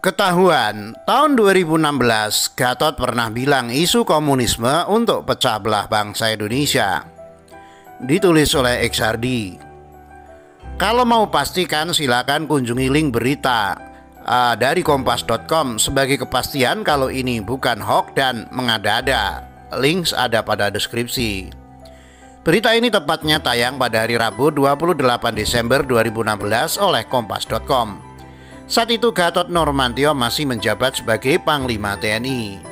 Ketahuan, tahun 2016 Gatot pernah bilang isu komunisme untuk pecah belah bangsa Indonesia. Ditulis oleh XRD. Kalau mau pastikan silakan kunjungi link berita dari kompas.com sebagai kepastian kalau ini bukan hoax dan mengada-ada. Links ada pada deskripsi. Berita ini tepatnya tayang pada hari Rabu 28 Desember 2016 oleh kompas.com. Saat itu Gatot Nurmantio masih menjabat sebagai Panglima TNI.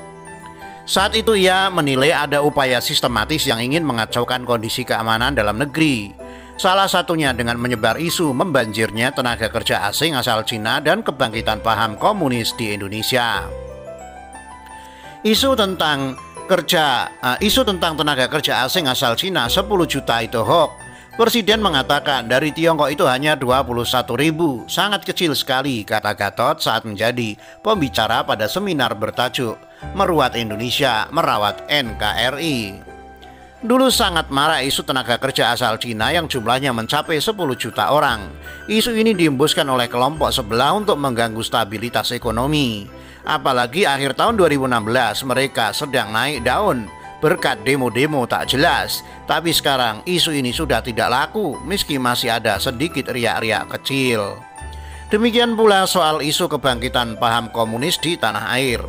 Saat itu ia menilai ada upaya sistematis yang ingin mengacaukan kondisi keamanan dalam negeri. Salah satunya dengan menyebar isu membanjirnya tenaga kerja asing asal Cina dan kebangkitan paham komunis di Indonesia. Isu tentang tenaga kerja asing asal Cina 10 juta itu hoax. Presiden mengatakan dari Tiongkok itu hanya 21.000, sangat kecil sekali, kata Gatot saat menjadi pembicara pada seminar bertajuk Meruat Indonesia, Merawat NKRI. Dulu sangat marah isu tenaga kerja asal Cina yang jumlahnya mencapai 10 juta orang. Isu ini dihembuskan oleh kelompok sebelah untuk mengganggu stabilitas ekonomi. Apalagi akhir tahun 2016 mereka sedang naik daun berkat demo-demo tak jelas. Tapi sekarang isu ini sudah tidak laku meski masih ada sedikit riak-riak kecil. Demikian pula soal isu kebangkitan paham komunis di tanah air.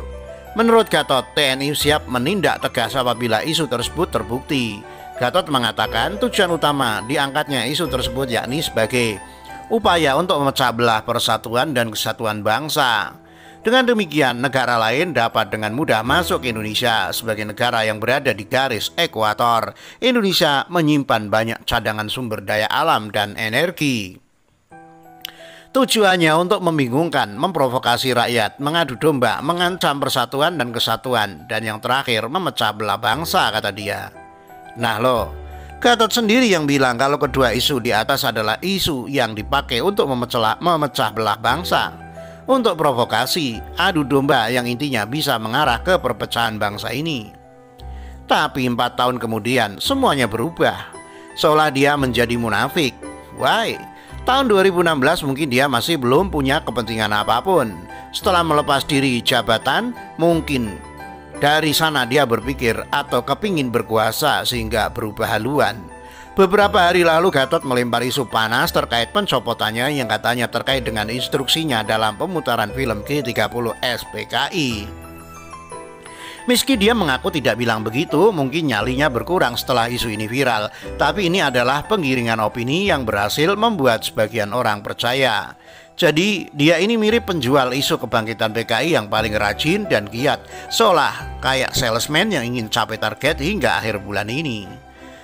Menurut Gatot, TNI siap menindak tegas apabila isu tersebut terbukti. Gatot mengatakan tujuan utama diangkatnya isu tersebut yakni sebagai upaya untuk memecah belah persatuan dan kesatuan bangsa. Dengan demikian, negara lain dapat dengan mudah masuk ke Indonesia sebagai negara yang berada di garis ekuator. Indonesia menyimpan banyak cadangan sumber daya alam dan energi. Tujuannya untuk membingungkan, memprovokasi rakyat, mengadu domba, mengancam persatuan dan kesatuan, dan yang terakhir memecah belah bangsa, kata dia. Nah loh, Gatot sendiri yang bilang kalau kedua isu di atas adalah isu yang dipakai untuk memecah belah bangsa. Untuk provokasi, adu domba yang intinya bisa mengarah ke perpecahan bangsa ini. Tapi 4 tahun kemudian semuanya berubah. Seolah dia menjadi munafik. Why? Tahun 2016 mungkin dia masih belum punya kepentingan apapun. Setelah melepas diri jabatan, mungkin dari sana dia berpikir atau kepingin berkuasa sehingga berubah haluan. Beberapa hari lalu Gatot melempar isu panas terkait pencopotannya yang katanya terkait dengan instruksinya dalam pemutaran film G30 SPKI. Meski dia mengaku tidak bilang begitu, mungkin nyalinya berkurang setelah isu ini viral. Tapi ini adalah penggiringan opini yang berhasil membuat sebagian orang percaya. Jadi dia ini mirip penjual isu kebangkitan PKI yang paling rajin dan giat, seolah kayak salesman yang ingin capai target hingga akhir bulan ini.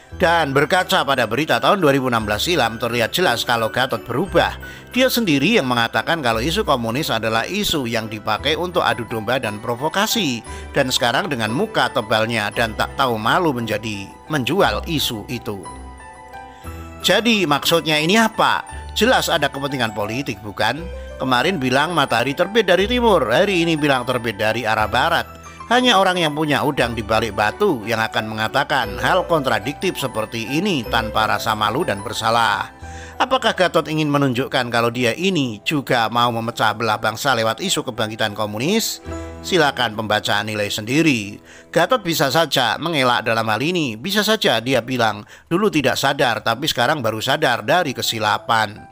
Dan berkaca pada berita tahun 2016 silam terlihat jelas kalau Gatot berubah. Dia sendiri yang mengatakan kalau isu komunis adalah isu yang dipakai untuk adu domba dan provokasi. Dan sekarang dengan muka tebalnya dan tak tahu malu menjual isu itu. Jadi maksudnya ini apa? Jelas ada kepentingan politik, bukan? Kemarin bilang matahari terbit dari timur, hari ini bilang terbit dari arah barat. Hanya orang yang punya udang di balik batu yang akan mengatakan hal kontradiktif seperti ini tanpa rasa malu dan bersalah. Apakah Gatot ingin menunjukkan kalau dia ini juga mau memecah belah bangsa lewat isu kebangkitan komunis? Silakan pembacaan nilai sendiri. Gatot bisa saja mengelak dalam hal ini. Bisa saja dia bilang dulu tidak sadar tapi sekarang baru sadar dari kesilapan.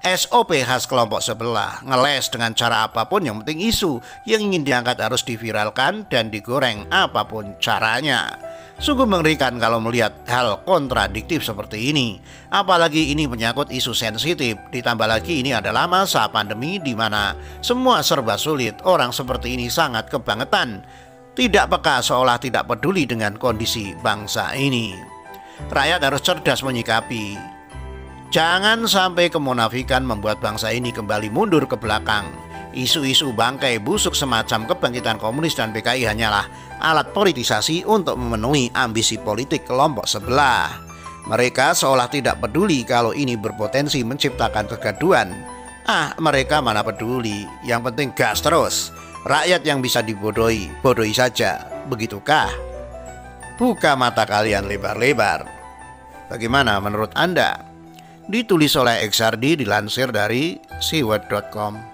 SOP khas kelompok sebelah, ngeles dengan cara apapun yang penting isu yang ingin diangkat harus diviralkan dan digoreng apapun caranya. Sungguh mengerikan kalau melihat hal kontradiktif seperti ini. Apalagi ini menyangkut isu sensitif, ditambah lagi ini adalah masa pandemi di mana semua serba sulit. Orang seperti ini sangat kebangetan, tidak peka seolah tidak peduli dengan kondisi bangsa ini. Rakyat harus cerdas menyikapi. Jangan sampai kemunafikan membuat bangsa ini kembali mundur ke belakang. Isu-isu bangkai busuk semacam kebangkitan komunis dan PKI hanyalah alat politisasi untuk memenuhi ambisi politik kelompok sebelah. Mereka seolah tidak peduli kalau ini berpotensi menciptakan kegaduhan. Mereka mana peduli, yang penting gas terus. Rakyat yang bisa dibodohi, bodohi saja. Begitukah? Buka mata kalian lebar-lebar. Bagaimana menurut Anda? Ditulis oleh XRD, dilansir dari siwet.com.